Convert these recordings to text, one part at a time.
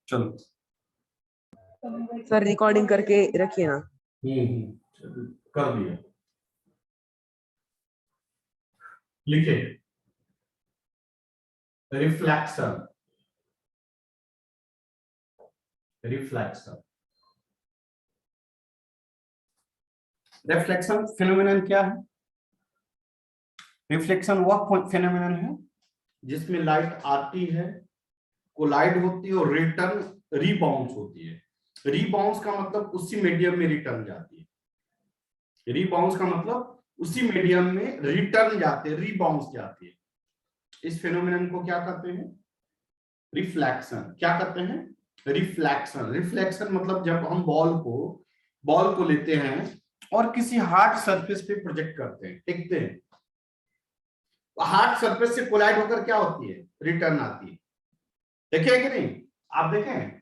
चलो sir recording करके रखिए ना। कर दिया। लिखे रिफ्लेक्शन। रिफ्लेक्शन रिफ्लेक्शन फिनोमेनन क्या है? रिफ्लेक्शन वह फिनोमेनन है जिसमें लाइट आती है, कोलाइड होती है और रिटर्न रीबाउंस होती है। रीबाउंस का मतलब उसी मीडियम में रिटर्न जाती है। रीबाउंस का मतलब उसी मीडियम में रिटर्न जाते हैं, रीबाउंस जाती है। इस फिनोमेनन को क्या कहते हैं? रिफ्लेक्शन। क्या कहते हैं? रिफ्लेक्शन। रिफ्लेक्शन मतलब जब हम बॉल को लेते हैं और किसी हार्ड सरफेस पे प्रोजेक्ट करते हैं, टिकते हैं, हार्ड सरफेस से कोलाइड होकर क्या होती है? रिटर्न आती है। देखिए कि नहीं? आप देखें,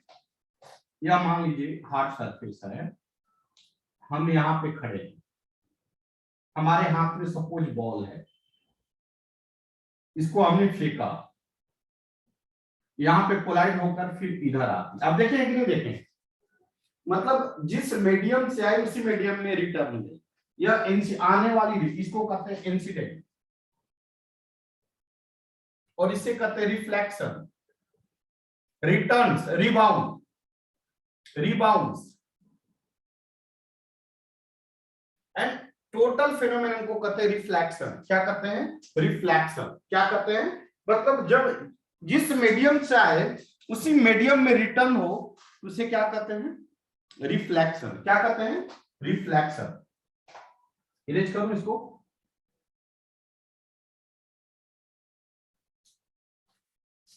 या मान लीजिए हार्ड सरफेस है, हम यहां पे खड़े हैं, हमारे हाथ में सपोज बॉल है, इसको हमने फेंका, यहां पे कोलाइड होकर फिर इधर आती है। अब देखें कि नहीं देखें? मतलब जिस मीडियम से आए उसी मीडियम में रिटर्न दे, यह आने वाली, इसको कहते हैं इंसिडेंट, और इसे कहते हैं reflection, returns, rebounds and total phenomenon को कहते हैं रिफ्लेक्शन। क्या कहते हैं? रिफ्लेक्शन। क्या कहते हैं? मतलब जब जिस मीडियम से आए उसी मीडियम में रिटर्न हो, उसे क्या कहते हैं? रिफ्लेक्शन। क्या कहते हैं? रिफ्लेक्शन। इरेज करूं इसको?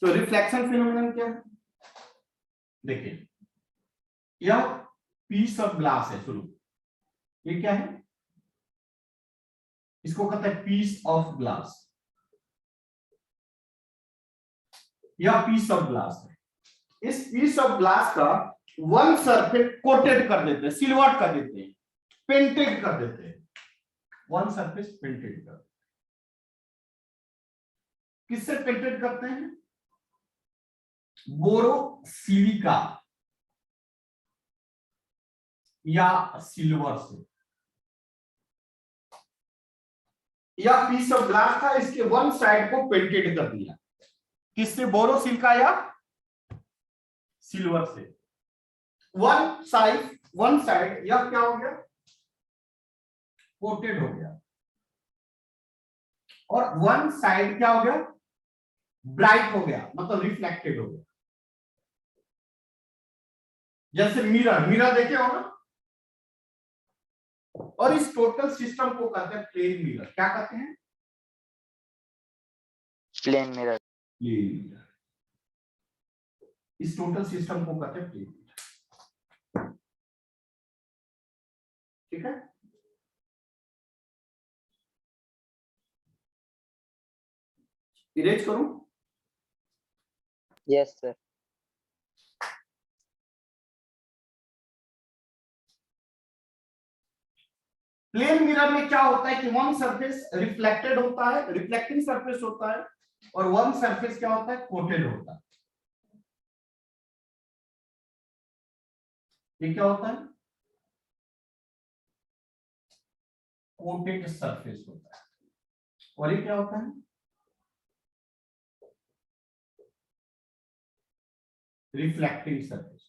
तो रिफ्लेक्शन फिनोमेनन क्या है? देखिए, यह पीस ऑफ ग्लास है। शुरू, ये क्या है? इसको कहते हैं पीस ऑफ ग्लास। यह पीस ऑफ ग्लास है। इस पीस ऑफ ग्लास का वन सरफेस कोटेड कर देते हैं, सिल्वर्ड कर देते हैं, पेंटेड कर देते हैं। वन सरफेस पेंटेड कर, किससे पेंटेड करते हैं? बोरोसिलिका या सिल्वर से। यह पीस ऑफ ग्लास था, इसके वन साइड को पेंटेड कर दिया। किससे? बोरोसिलिका या सिल्वर से। वन साइड यह क्या हो गया? कोटेड हो गया, और वन साइड क्या हो गया? ब्राइट हो गया, मतलब रिफ्लेक्टेड हो गया। जैसे मिरर देखे हो ना? और इस टोटल सिस्टम को कहते हैं प्लेन मिरर। क्या कहते हैं? Plane mirror. Plane mirror. इस टोटल सिस्टम को कहते हैं प्लेन मिरर। ठीक है? इरेज करूं? Yes sir. प्लेन मिरर में क्या होता है कि वन सरफेस रिफ्लेक्टेड होता है, रिफ्लेक्टिंग सरफेस होता है, और वन सरफेस क्या होता है? कोटेड होता है। ये क्या होता है? कोटेड सरफेस होता है। और ये क्या होता है? Reflecting surface.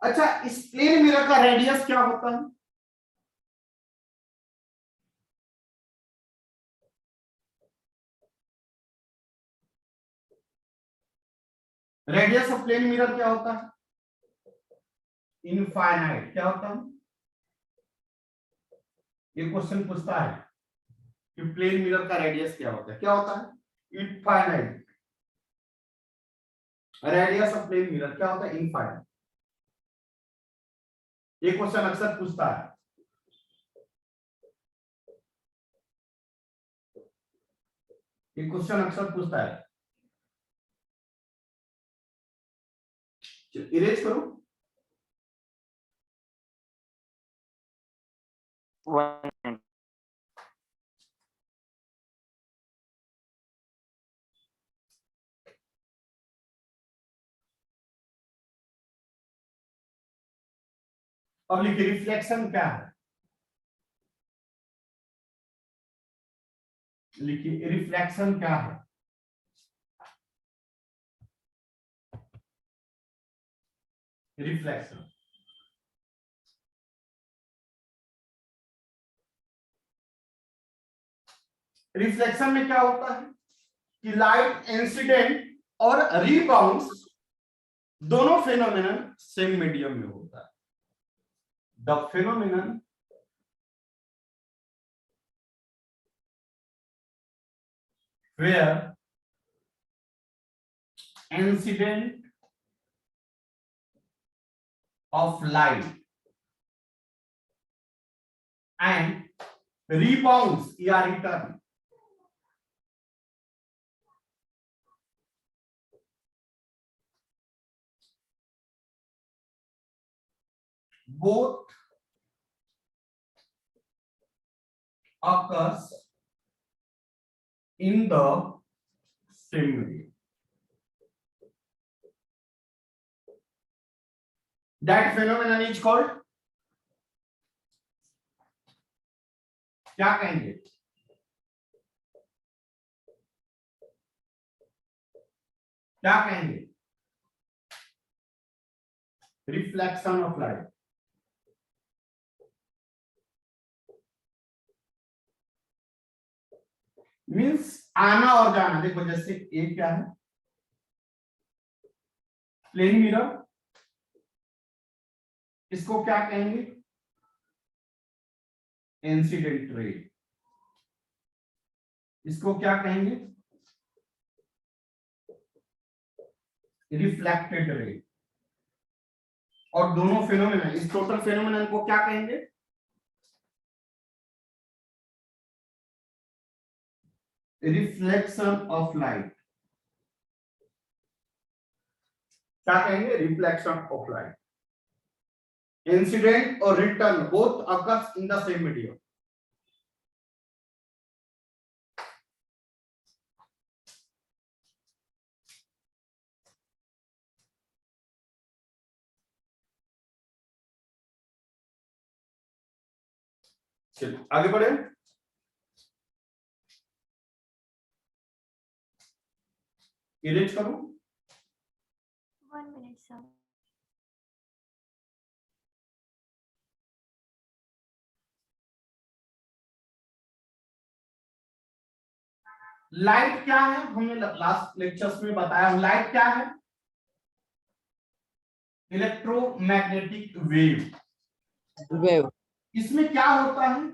अच्छा, इस प्लेन मिरर का रेडियस क्या होता है? रेडियस ऑफ प्लेन मिरर क्या होता है? इनफाइनाइट। क्या होता है? ये क्वेश्चन पूछता है कि प्लेन मिरर का रेडियस क्या होता है? क्या होता है? Infinite. Radius of plane mirror क्या होता है? इनफाइनाइट। ये क्वेश्चन अक्सर पूछता है। ये क्वेश्चन अक्सर पूछता है। इरेज करो। 1 अब लिखिए रिफ्लेक्शन क्या है, लिखिए रिफ्लेक्शन क्या है। रिफ्लेक्शन रिफ्लेक्शन में क्या होता है कि लाइट इंसिडेंट और रीबाउंस दोनों फेनोमेनन सेम मीडियम में होता है। The phenomenon where incident of light and rebounds या return both occurs in the same medium. That phenomenon is called, क्या कहेंगे, क्या कहेंगे, रिफ्लेक्शन ऑफ लाइट। मीन्स आना और जाना। देखो जैसे एक क्या है, प्लेन मिरर, इसको क्या कहेंगे, इंसिडेंट रे, इसको क्या कहेंगे, रिफ्लेक्टेड रे। और दोनों फेनोमेनन, इस टोटल फेनोमेनन को क्या कहेंगे, रिफ्लेक्शन ऑफ लाइट। क्या कहेंगे, रिफ्लेक्शन ऑफ लाइट। इंसिडेंट और return both occurs in the same medium. चलिए आगे बढ़े। इरेज करूं, 1 minute sir. लाइट क्या है, हमने लास्ट लेक्चर्स में बताया। लाइट क्या है, इलेक्ट्रोमैग्नेटिक वेव। वेव। इसमें क्या होता है,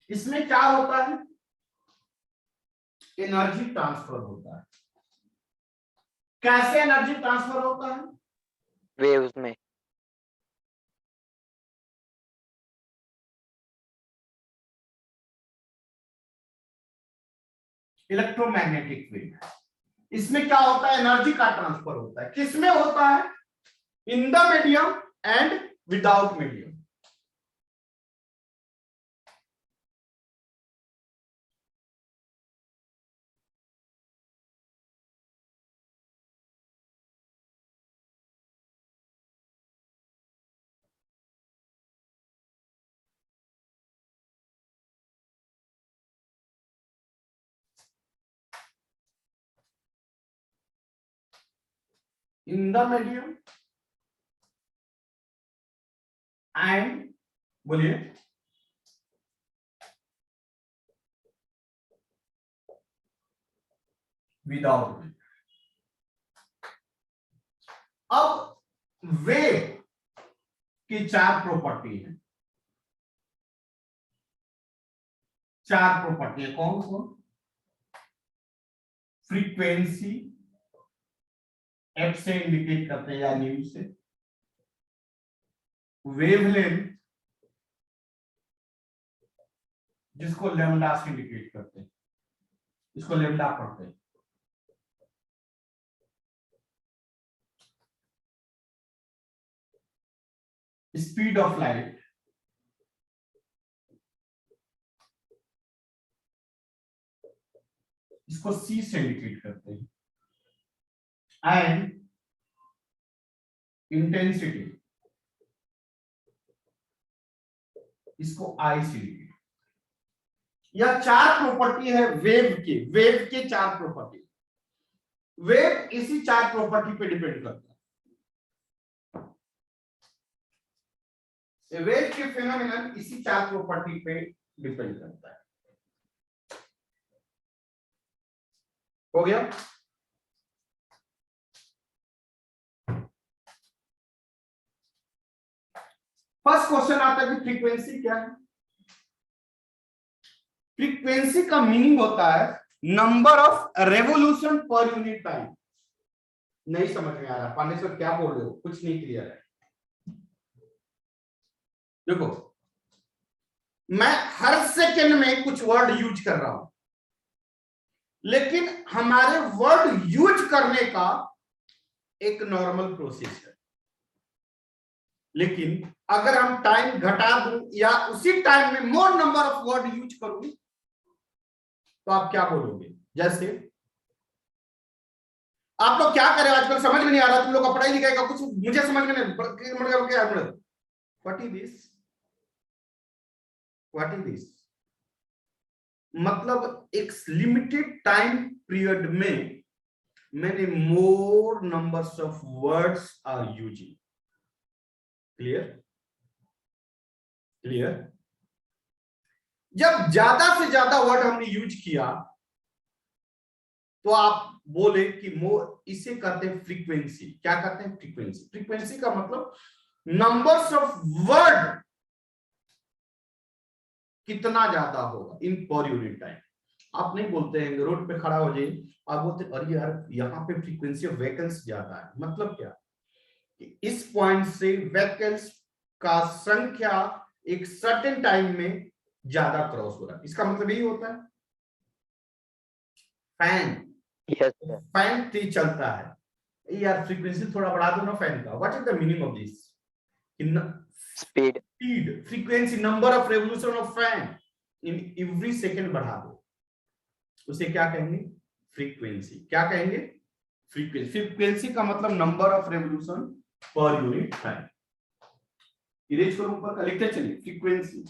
इसमें क्या होता है, एनर्जी ट्रांसफर होता है। कैसे एनर्जी ट्रांसफर होता है, वेव्स में। Electromagnetic wave. इसमें क्या होता है, एनर्जी का ट्रांसफर होता है। किसमें होता है, in the medium and without medium. In the medium and, बोलिए, विदाउट। अब वेव की चार प्रॉपर्टी है, चार प्रॉपर्टी है। कौन कौन, फ्रीक्वेंसी, एफ से इंडिकेट करते हैं या न्यू से, वेवलेंथ जिसको लेमडा से इंडिकेट करते हैं, इसको लेमडा पढ़ते हैं, स्पीड ऑफ लाइट, इसको सी से इंडिकेट करते हैं, एंड इंटेंसिटी, इसको आई सी लिखिए। यह चार प्रॉपर्टी है वेव के चार प्रॉपर्टी। वेव इसी चार प्रॉपर्टी पे डिपेंड करता है। वेव के फेनोमेनन इसी चार प्रॉपर्टी पे डिपेंड करता है। हो गया? फर्स्ट क्वेश्चन आता है कि फ्रीक्वेंसी क्या है। फ्रीक्वेंसी का मीनिंग होता है number of revolution per unit time. नहीं समझ में आ रहा पांडेश्वर क्या बोल रहे हो, कुछ नहीं क्लियर है। देखो मैं हर सेकंड में कुछ वर्ड यूज कर रहा हूं, लेकिन हमारे वर्ड यूज करने का एक नॉर्मल प्रोसेस है। लेकिन अगर हम टाइम घटा दूं या उसी टाइम में मोर नंबर ऑफ वर्ड यूज करूं तो आप क्या बोलोगे? जैसे आप लोग क्या करें आजकल समझ में नहीं आ रहा, तुम लोग का पढ़ाई लिखाई का कुछ मुझे समझ में नहीं। What is this, what is this? मतलब एक लिमिटेड टाइम पीरियड में मैंने more numbers of words are using. Clear? Clear? जब ज्यादा से ज्यादा वर्ड हमने यूज किया तो आप बोले कि मोर, इसे कहते हैं फ्रीक्वेंसी। क्या कहते हैं? फ्रीक्वेंसी। फ्रीक्वेंसी का मतलब नंबर्स ऑफ वर्ड कितना ज्यादा होगा इन पर यूनिट टाइम। आप नहीं बोलते हैं रोड पे खड़ा हो जाइए, आप बोलते अरे यार यहाँ पे फ्रीक्वेंसी ऑफ व्हीकल्स ज्यादा है। मतलब क्या कि इस पॉइंट से व्हीकल्स का संख्या एक सर्टेन टाइम में ज्यादा क्रॉस हो रहा है, इसका मतलब यही होता है। फैन, फैन तेज चलता है यार, फ्रीक्वेंसी थोड़ा बढ़ा दो ना फैन का। What is the meaning of this? Speed, frequency, number of revolution of fan in every second बढ़ा दो, उसे क्या कहेंगे? फ्रीक्वेंसी। क्या कहेंगे? फ्रीक्वेंसी। फ्रीक्वेंसी का मतलब number of revolution per unit time. Erase करो ऊपर का, लिखते चलिए फ्रीक्वेंसी।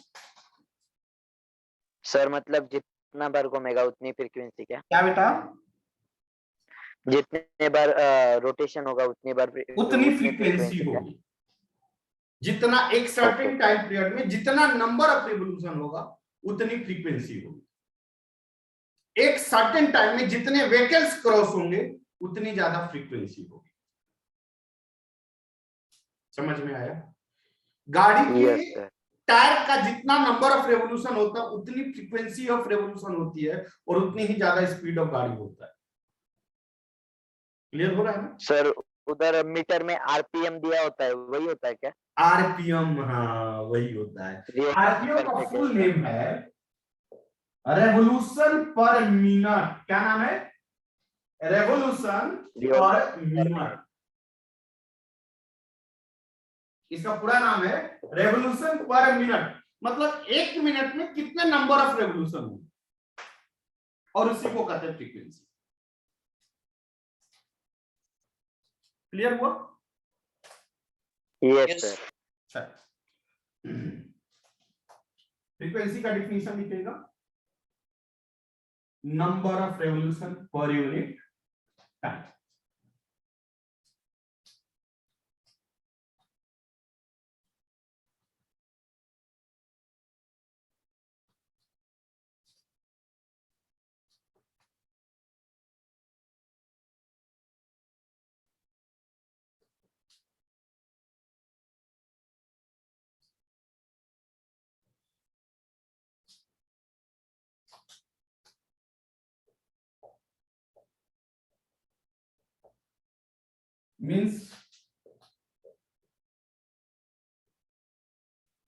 सर मतलब जितना बार घूमेगा उतनी फ्रीक्वेंसी क्या? क्या बेटा? जितने बार रोटेशन होगा उतनी बार उतनी फ्रीक्वेंसी होगी। जितना एक सर्टेन टाइम पीरियड में जितना नंबर ऑफ रेवोल्यूशन होगा उतनी फ्रीक्वेंसी होगी। एक सर्टेन टाइम में जितने व्हीकल्स क्रॉस होंगे उतनी ज्यादा फ्रीक्वेंसी होगी। समझ में आया? गाड़ी के टायर का जितना नंबर ऑफ रेवोल्यूशन होता है उतनी फ्रीक्वेंसी ऑफ रेवोल्यूशन होती है और उतनी ही ज्यादा स्पीड ऑफ गाड़ी होता है। क्लियर हो रहा है ना सर? उधर मीटर में आरपीएम दिया होता है, वही होता है क्या? आरपीएम, हाँ वही होता है। आरपीएम का फुल नेम है रेवोल्यूशन पर मिनट। क्या नाम है? रेवोल्यूशन पर मिनट। इसका पूरा नाम है रेवोल्यूशन पर मिनट। मतलब एक मिनट में कितने नंबर ऑफ रेवोल्यूशन हो, और उसी को कहते हैं फ्रीक्वेंसी। क्लियर हुआ? Yes sir. फ्रीक्वेंसी का डिफिनेशन लिखेगा number of revolution per unit time. means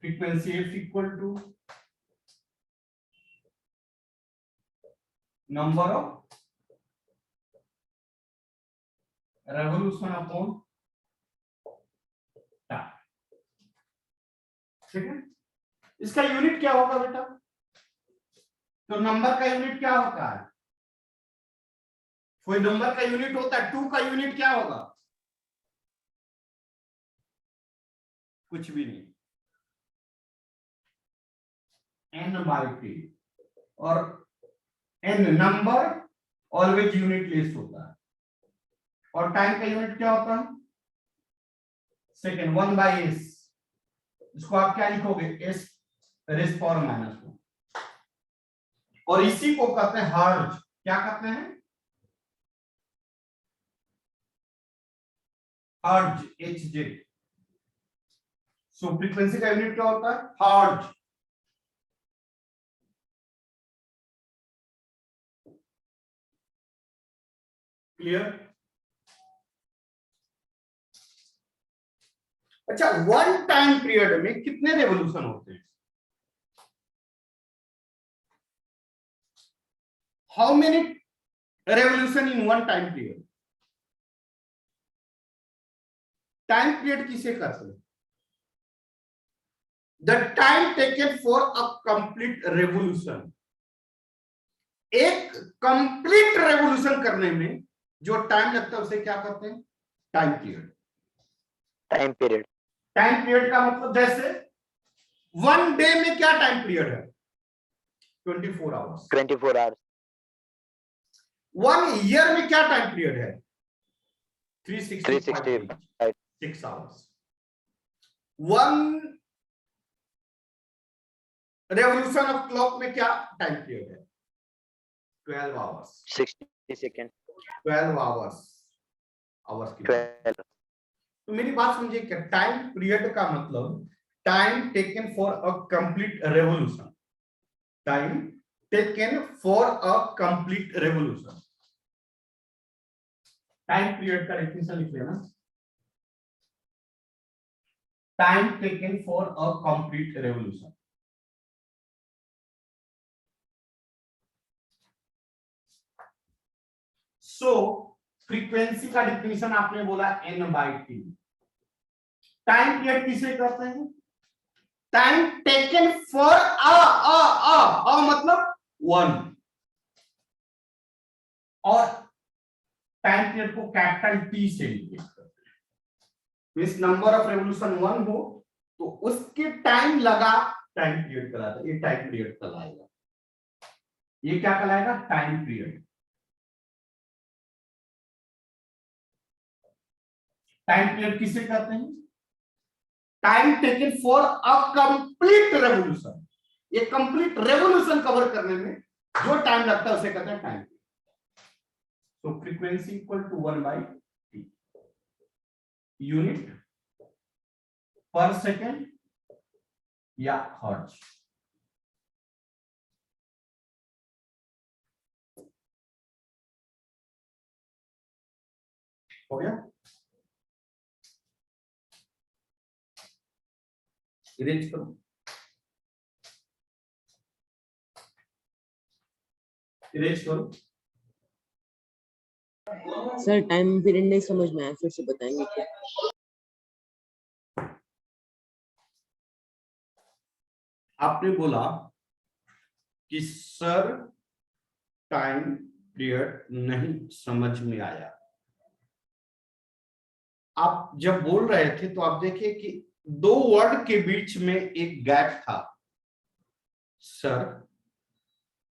frequency is equal to number of revolution upon time। ठीक है? इसका यूनिट क्या होगा बेटा? तो नंबर का यूनिट क्या होता है? कोई नंबर का यूनिट होता है, 2 का यूनिट क्या होगा? कुछ भी नहीं, n/t, और n number always unit less होता है, और टाइम का यूनिट क्या होता है? Second, 1/s। इसको आप क्या लिखोगे? s रेज़ पावर -1, और इसी को कहते हैं हर्ट्ज। क्या कहते हैं? Hertz, hz। सो फ्रीक्वेंसी का यूनिट क्या होता है? हर्ट्ज। क्लियर? अच्छा, वन टाइम पीरियड में कितने रेवोल्यूशन होते हैं? How many revolution in one time period? Time period किसे कहते हैं? The time taken for a complete revolution. एक कंप्लीट रेवोल्यूशन करने में जो टाइम लगता है उसे क्या कहते हैं? Time period. Time period. Time period का मतलब, जैसे वन डे में क्या टाइम पीरियड है? 24 आवर्स। 24 आवर्स। वन ईयर में क्या टाइम पीरियड है? 365 6 hours. One revolution of clock में क्या टाइम पीरियड है? 12 आवर्स। 60 सेकेंड। 12 आवर्स की। 12। तो मेरी बात समझिए, क्या टाइम पीरियड का मतलब time taken for a complete revolution. Time taken for a complete revolution. Time period का डेफिनेशन लिख लेना। Time taken for a complete revolution. So frequency का डिफिनेशन आपने बोला n/t। टाइम पीरियड किसे कहते हैं? टाइम टेकन फॉर अ मतलब वन, और टाइम पीरियड को कैपिटल टी से इंडिकेट करते हैं। मींस नंबर ऑफ रेवोल्यूशन 1 हो तो उसके टाइम लगा टाइम पीरियड कहलाता है। ये टाइम पीरियड कहलाएगा। ये क्या कहलाएगा? Time period. टाइम पीरियड किसे कहते हैं? Time taken for a complete revolution. ये कंप्लीट रेवोल्यूशन कवर करने में जो टाइम लगता है उसे कहते हैं टाइम। तो frequency equal to 1/t। Unit पर सेकेंड या हर्ट्ज। हो गया? इरेज करो। इरेज करो। सर टाइम पीरियड नहीं समझ में आया, फिर से बताएंगे क्या? आपने बोला कि सर टाइम पीरियड नहीं समझ में आया। आप जब बोल रहे थे तो आप देखिए कि दो वर्ड के बीच में एक गैप था। Sir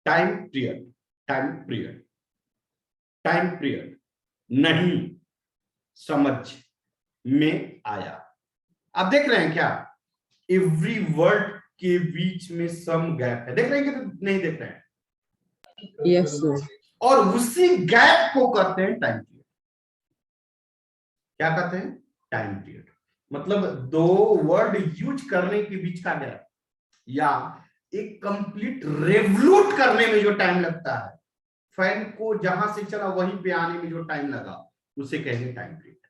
time period, time period, time period नहीं समझ में आया। आप देख रहे हैं क्या? एवरी वर्ड के बीच में सम गैप है। देख रहे हैं कि नहीं देख रहे हैं? Yes sir. और उसी गैप को कहते हैं टाइम पीरियड। क्या कहते हैं? Time period. मतलब दो वर्ड यूज करने के बीच का गैप, या एक कंप्लीट रेवोल्यूट करने में जो टाइम लगता है, फैन को जहां से चला वहीं पे आने में जो टाइम लगा, उसे कहेंगे टाइम पीरियड।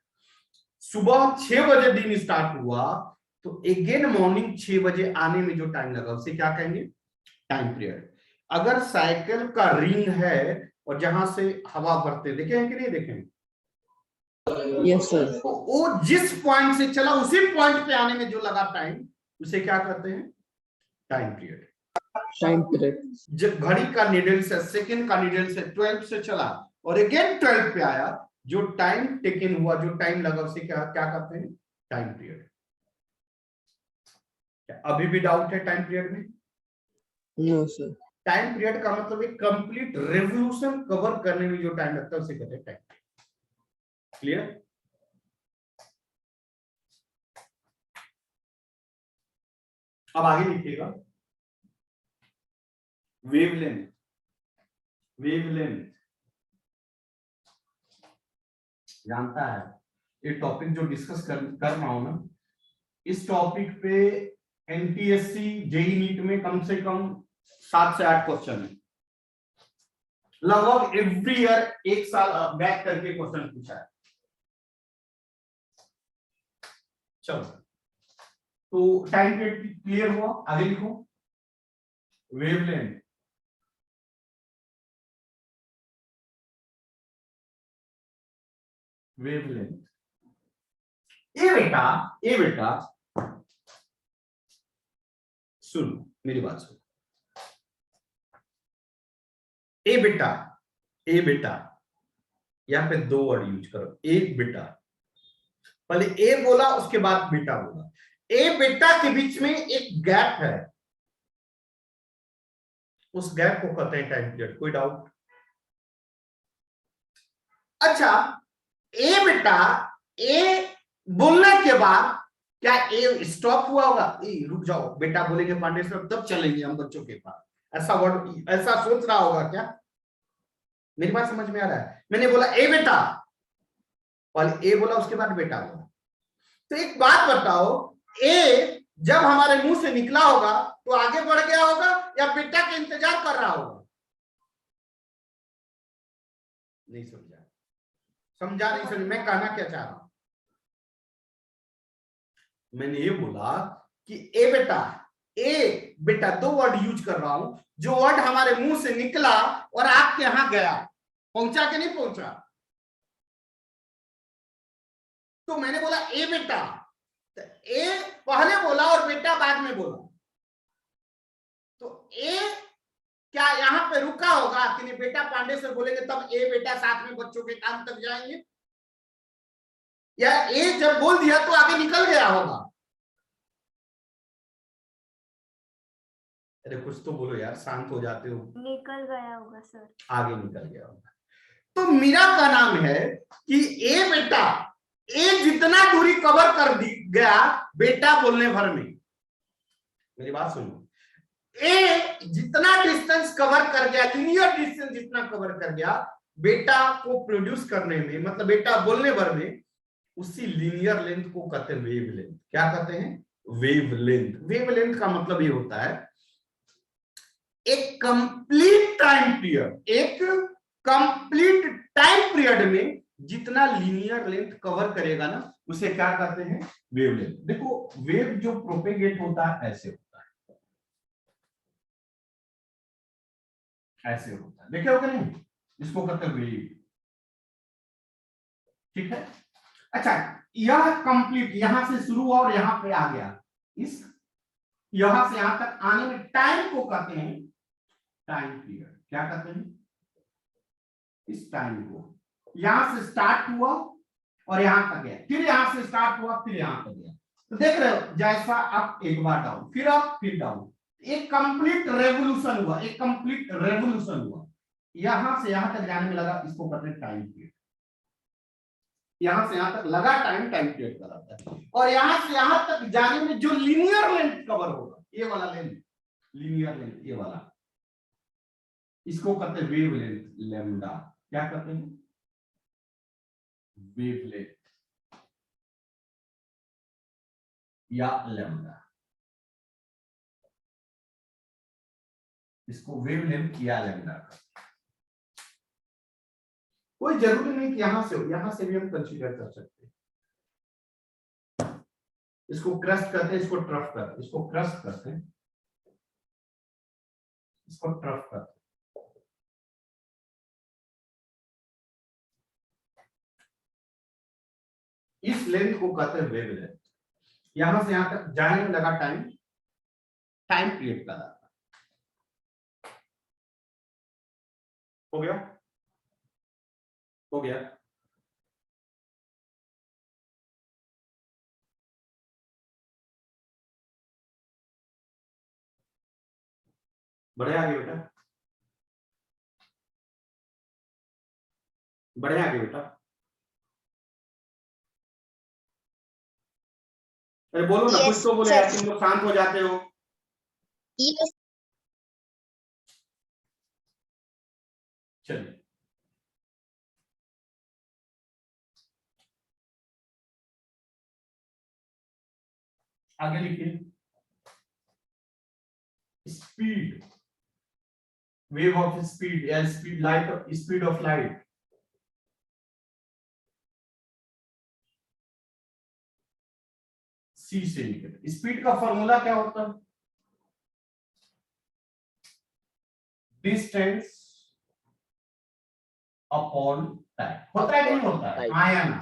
सुबह 6 बजे दिन स्टार्ट हुआ तो अगेन मॉर्निंग 6 बजे आने में जो टाइम लगा उसे क्या कहेंगे? Time period. अगर साइकिल का रिंग है और जहां से हवा भरते, देखे हैं कि नहीं देखे? Yes sir. तो वो जिस पॉइंट से चला उसी पॉइंट पे आने में जो लगा टाइम, उसे क्या कहते हैं? Time period. Time period. जब घड़ी का नीडल से, सेकंड का नीडल से 12 से चला और अगेन 12 पे आया, जो टाइम टेकन हुआ, जो टाइम लगा, उसे क्या क्या कहते हैं? Time period. क्या अभी भी डाउट है टाइम पीरियड में? No sir. टाइम पीरियड का मतलब एक कंप्लीट रेवोल्यूशन कवर करने में जो टाइम लगता है उसे कहते हैं टाइम। क्लियर? अब आगे लिखिएगा वेवलेंथ। वेवलेंथ जानता है, ये टॉपिक जो डिस्कस कर रहा हूं ना, इस टॉपिक पे एनटीएससी जेई नीट में कम से कम 7 से 8 क्वेश्चन है। लगभग एवरी ईयर एक साल बैक करके क्वेश्चन पूछा है। चलो, तो टाइम पीरियड क्लियर हुआ, आगे लिखो वेवलेंथ। वेवलेंथ ए बेटा सुनो मेरी बात सुनो। ए बेटा यहां पे 2 वर्ड यूज करो। एक बेटा, पहले ए बोला उसके बाद बेटा बोला। ए बेटा के बीच में एक गैप है, उस गैप को कहते हैं टाइम पीरियड। कोई डाउट? अच्छा, ए बेटा, ए बोलने के बाद क्या ए स्टॉप हुआ होगा? रुक जाओ बेटा बोलेंगे पांडे सर तब चलेंगे हम बच्चों के पास, ऐसा वर्ड ऐसा सोच रहा होगा क्या? मेरी बात समझ में आ रहा है? मैंने बोला ए बेटा, पहले ए बोला उसके बाद बेटा बोला। तो एक बात बताओ, ए जब हमारे मुंह से निकला होगा तो आगे बढ़ गया होगा या बेटा का इंतजार कर रहा होगा? नहीं समझा? समझा नहीं समझ? मैं कहना क्या चाह रहा हूं, मैंने ये बोला कि ए बेटा 2 वर्ड यूज कर रहा हूं, जो वर्ड हमारे मुंह से निकला और आपके यहां गया, पहुंचा कि नहीं पहुंचा? तो मैंने बोला ए बेटा, तो ए पहले बोला और बेटा बाद में बोला, तो ए क्या यहां पे रुका होगा कि नहीं? बेटा पांडे सर बोलेंगे तब ए बेटा साथ में बच्चों के काम तक जाएंगे, या ए जब बोल दिया तो आगे निकल गया होगा? अरे कुछ तो बोलो यार, शांत हो जाते हो। निकल गया होगा सर। आगे निकल गया होगा। तो मीरा का नाम है कि ए बेटा, ए जितना दूरी कवर कर दी गया बेटा बोलने भर में, मेरी बात सुनो, ए जितना डिस्टेंस कवर कर गया, लीनियर डिस्टेंस जितना कवर कर गया बेटा को प्रोड्यूस करने में, मतलब बेटा बोलने भर में, उसी लीनियर लेंथ को कहते हैं वेवलेंथ। क्या कहते हैं? वेवलेंथ। वेवलेंथ का मतलब ये होता है एक कंप्लीट टाइम पीरियड, एक कंप्लीट टाइम पीरियड में जितना लीनियर लेंथ कवर करेगा ना, उसे क्या कहते हैं? वेवलेंथ। देखो वेव जो प्रोपेगेट होता है ऐसे होता है, ऐसे होता है, देखे हो कि नहीं? इसको कहते हैं वेव। ठीक है? अच्छा, यह कंप्लीट यहां से शुरू हुआ और यहां पे आ गया, इस यहां से यहां तक आने में टाइम को कहते हैं टाइम पीरियड। क्या कहते हैं? इस टाइम को, यहां से स्टार्ट हुआ और यहां तक गया, फिर यहां से स्टार्ट हुआ फिर यहां तक गया। तो देख रहे हो, जैसा अप एक बार डाउन, फिर अप फिर डाउन, एक कंप्लीट रेवोल्यूशन हुआ, एक कंप्लीट रेवोल्यूशन हुआ, यहां से यहां तक जाने में लगा, इसको कहते हैं टाइम पीरियड। यहां से यहां तक लगा टाइम, टाइम पीरियड कहलाता है। और यहां से यहां तक जाने में जो लीनियर लेंथ कवर होगा, ये वाला लेंथ, लीनियर लेंथ ये वाला, इसको कहते हैं वेवलेंथ, लैम्डा। क्या कहते हैं? वेवलेंथ या लैम्डा, इसको वेवलेंथ या लैम्डा। कोई जरूरी नहीं कि यहां से हो, यहां से भी हम कंसीडर कर सकते हैं। इसको क्रस्ट करते हैं, इसको ट्रफ करते हैं, इसको क्रस्ट करते हैं, इसको ट्रफ करते हैं। इस लेंथ को कहते हैं वेवलेंथ। यहां से यहां तक जाने में लगा टाइम, टाइम पीरियड का हो गया, हो गया। बढ़े आगे बेटा, बढ़े आगे बेटा। अरे बोलो ना, कुछ तो बोले यार, तुम लोग शांत हो जाते हो। चलिए आगे लिखिए। स्पीड, वेव ऑफ स्पीड या speed light, speed of light. C से निकल। स्पीड का फॉर्मूला क्या होता है? Distance upon time. होता है कि नहीं होता है? हाँ या ना?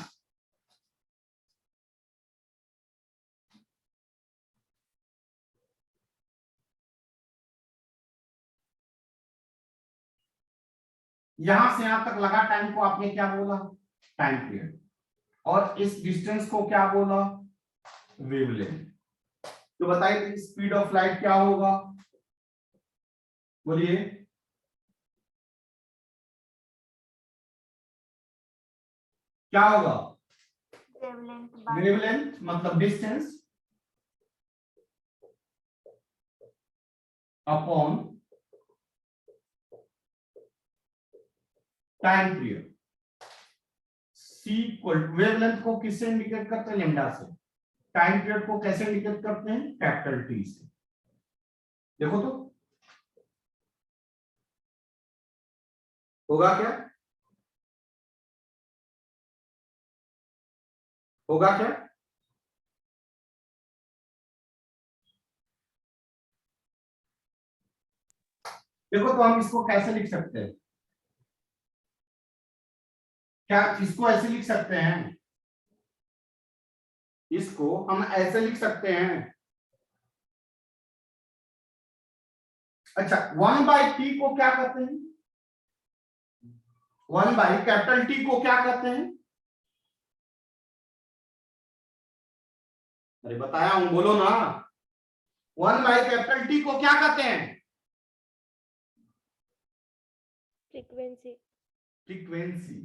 यहां से यहां तक लगा टाइम को आपने क्या बोला? Time period. और इस डिस्टेंस को क्या बोला? वेवलेंथ। तो बताइए स्पीड ऑफ लाइट क्या होगा? बोलिए। क्या होगा? वेवलेंथ मतलब डिस्टेंस अपॉन टाइम पीरियड। सी इक्वल वेवलेंथ को किससे इंडिकेट करते हैं? लैम्डा से। टाइम पीरियड को कैसे इंडिकेट करते हैं? कैपिटल टी से। देखो तो होगा क्या? होगा क्या? देखो तो हम इसको कैसे लिख सकते हैं? क्या इसको ऐसे लिख सकते हैं? इसको हम ऐसे लिख सकते हैं। अच्छा, 1/t को क्या कहते हैं? 1/T को क्या कहते हैं? अरे बताया हूं, बोलो ना। 1/T को क्या कहते हैं? फ्रीक्वेंसी। फ्रीक्वेंसी।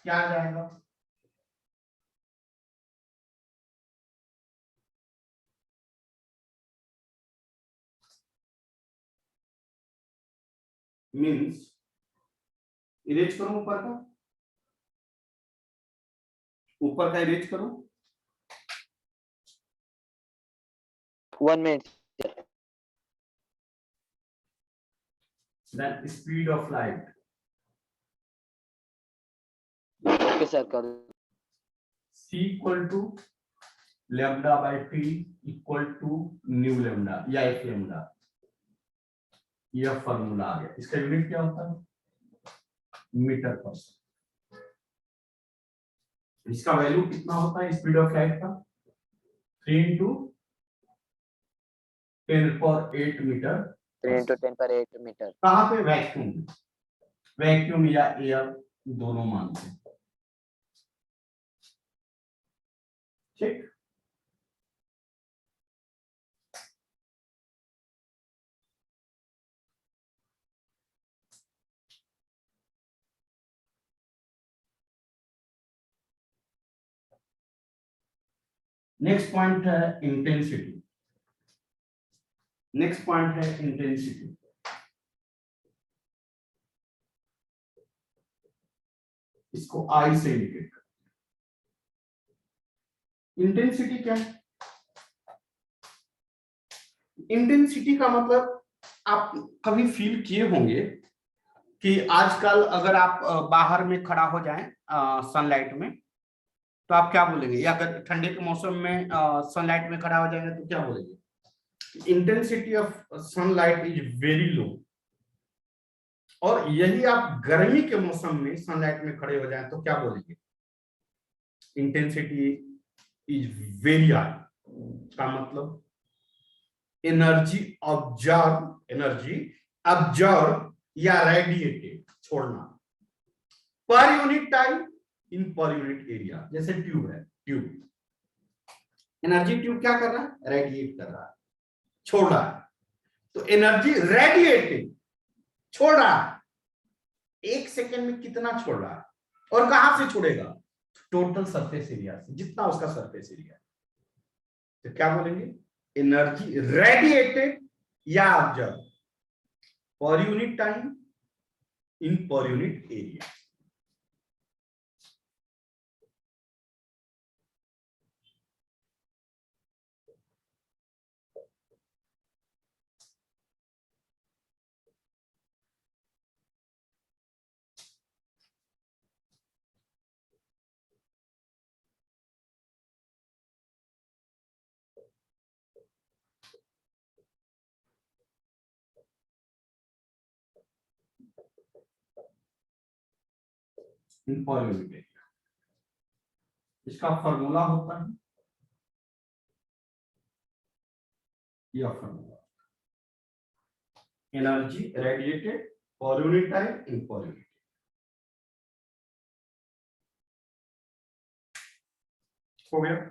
क्या आ जाएगा? मीन्स इरेज करो ऊपर का, ऊपर का इरेज करो। 1 minute. Then speed of light. Okay sir, कर दो. C equal to lambda by t equal to new lambda या f lambda। यह फॉर्मूला आ गया। इसका यूनिट क्या होता है? मीटर पर सेकंड। इसका वैल्यू कितना होता है स्पीड ऑफ लाइट का? 3 into 10⁸ मीटर। 3 into 10⁸ metre. कहां पे? वैक्यूम में। वैक्यूम या एयर दोनों मानते हैं। ठीक। नेक्स्ट पॉइंट है इंटेंसिटी। नेक्स्ट पॉइंट है इंटेंसिटी। इसको आई से इंडिकेट कर। इंटेंसिटी क्या है? इंटेंसिटी का मतलब आप कभी फील किए होंगे कि आजकल अगर आप बाहर में खड़ा हो जाएं सनलाइट में, तो आप क्या बोलेंगे? या अगर ठंडे के मौसम में सनलाइट में खड़ा हो जाएंगे तो क्या बोलेंगे? Intensity of sunlight is very low. और यही आप गर्मी के मौसम में सनलाइट में खड़े हो जाएं तो क्या बोलेंगे? Intensity is very high. का मतलब एनर्जी ऑब्जर्व या रेडिएटेड छोड़ना per unit time in per unit area. जैसे ट्यूब है, ट्यूब एनर्जी, ट्यूब क्या कर रहा है? रेडिएट कर रहा है, छोड़ रहा है। तो एनर्जी रेडिएटिंग छोड़ रहा है, 1 सेकेंड में कितना छोड़ रहा है और कहां से छोड़ेगा, टोटल सरफेस एरिया से, जितना उसका सरफेस एरिया है। तो क्या बोलेंगे, एनर्जी रेडिएटेड या observe per unit time in per unit area. In per unit area, इसका फॉर्मूला होता है यह formula, energy radiated per unit time in per unit. हो गया।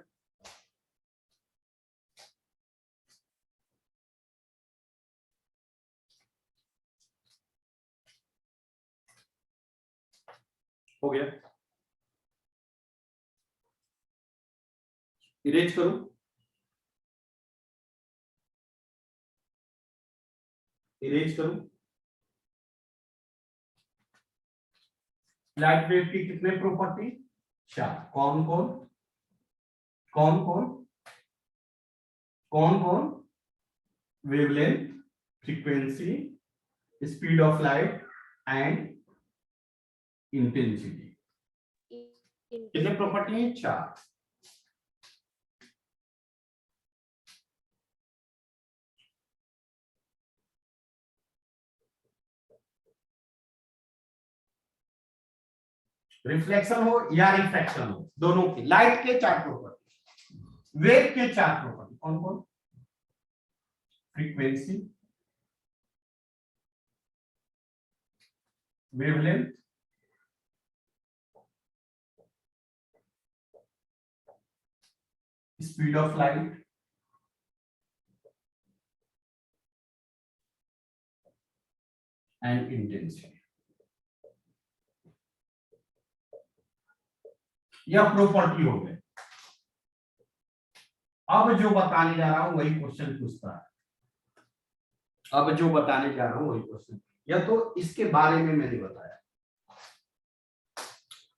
हो गया, इरेज करूं, इरेज करूं। लाइट वेव की कितने प्रॉपर्टी, 4। कौन कौन कौन कौन कौन कौन, wavelength, frequency, speed of light and intensity. कितने प्रॉपर्टी है, 4। रिफ्लेक्शन हो या रिफ्रैक्शन हो, दोनों की, लाइट के 4 प्रॉपर्टी, वेव के 4 प्रॉपर्टी, कौन कौन, frequency, wavelength, speed of light and intensity. यह प्रॉपर्टी हो गए। अब जो बताने जा रहा हूं वही क्वेश्चन पूछता है, अब जो बताने जा रहा हूं वही क्वेश्चन, या तो इसके बारे में मैंने बताया।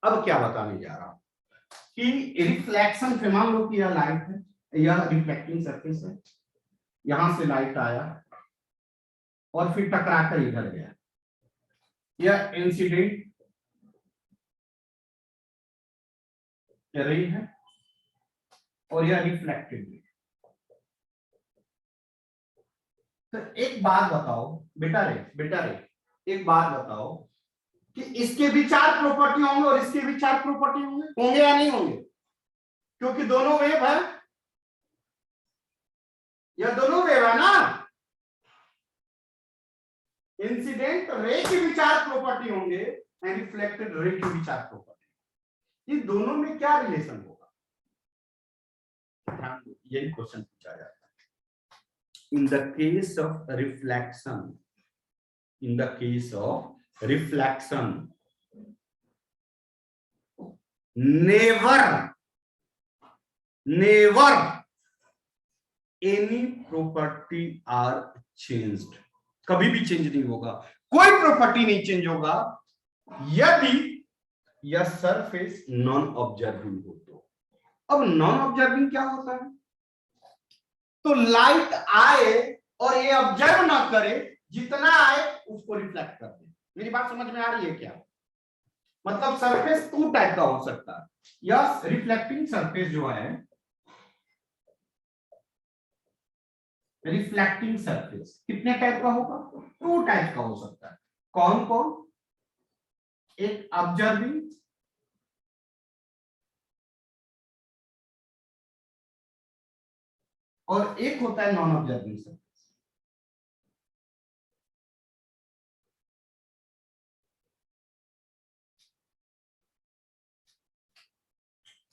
अब क्या बताने जा रहा हूं कि रिफ्लेक्शन से, मान लो कि यह लाइट है, यह रिफ्लेक्टिंग सरफेस है, यहां से लाइट आया और फिर टकराकर इधर गया, यह इंसिडेंट रे है और यह रिफ्लेक्टेड रे। तो एक बात बताओ बेटा रे, एक बात बताओ कि इसके भी 4 प्रॉपर्टी होंगे और इसके भी 4 प्रॉपर्टी होंगे या नहीं होंगे, क्योंकि दोनों वेव है, यह दोनों वेव है ना। इंसिडेंट रे की भी 4 प्रॉपर्टी होंगे एंड रिफ्लेक्टेड रे की भी 4 प्रॉपर्टी, इन दोनों में क्या रिलेशन होगा, यही क्वेश्चन पूछा जाता है। In the case of reflection, in the case of reflection, never any property are changed, कभी भी चेंज नहीं होगा, कोई प्रॉपर्टी नहीं चेंज होगा यदि यह सरफेस नॉन ऑब्जर्विंग हो तो। अब नॉन ऑब्जर्विंग क्या होता है, तो लाइट आए और ये ऑब्जर्व ना करे, जितना आए उसको रिफ्लेक्ट कर दे। मेरी बात समझ में आ रही है क्या, मतलब सरफेस 2 टाइप का हो सकता है, यह रिफ्लेक्टिंग सरफेस जो है, रिफ्लेक्टिंग सरफेस कितने टाइप का होगा, 2 टाइप का हो सकता है। कौन कौन, एक ऑब्जर्विंग और एक होता है non absorbing surface.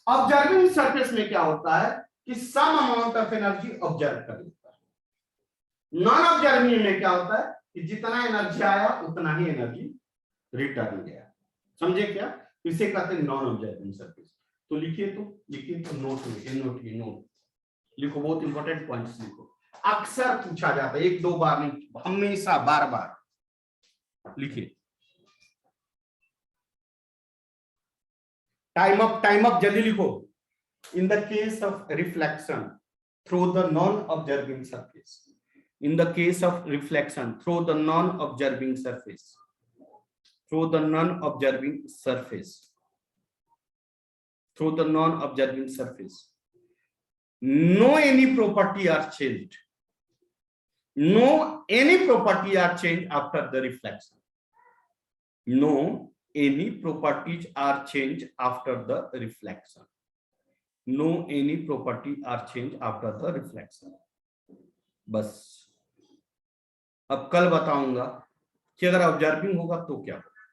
Absorbing surface में क्या होता है कि some amount of energy absorb कर लेता है, नॉन ऑब्जर्विंग में क्या होता है कि जितना एनर्जी आया उतना ही एनर्जी रिटर्न गया। समझे क्या? इसे कहते हैं नॉन ऑब्जर्विंग सरफेस। तो लिखिए तो नोट नोट लिखो, बहुत इंपॉर्टेंट पॉइंट्स लिखो। अक्सर पूछा जाता है, एक दो बार नहीं, हमेशा बार बार लिखिए। टाइम अप जल्दी लिखो। इन the case of reflection through the non absorbing surface, in the case of reflection through the non-observing surface, through the non-observing surface, through the non-observing surface, no any property are changed, no any property are changed after the reflection, no any properties are changed after the reflection, no any property are changed after the reflection। बस अब कल बताऊंगा कि अगर observing होगा तो क्या होगा।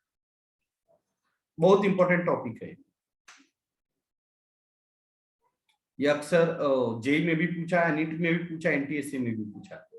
बहुत इंपॉर्टेंट टॉपिक है ये, अक्सर जेई में भी पूछा है, नीट में भी पूछा, एनटीएससी में भी पूछा है।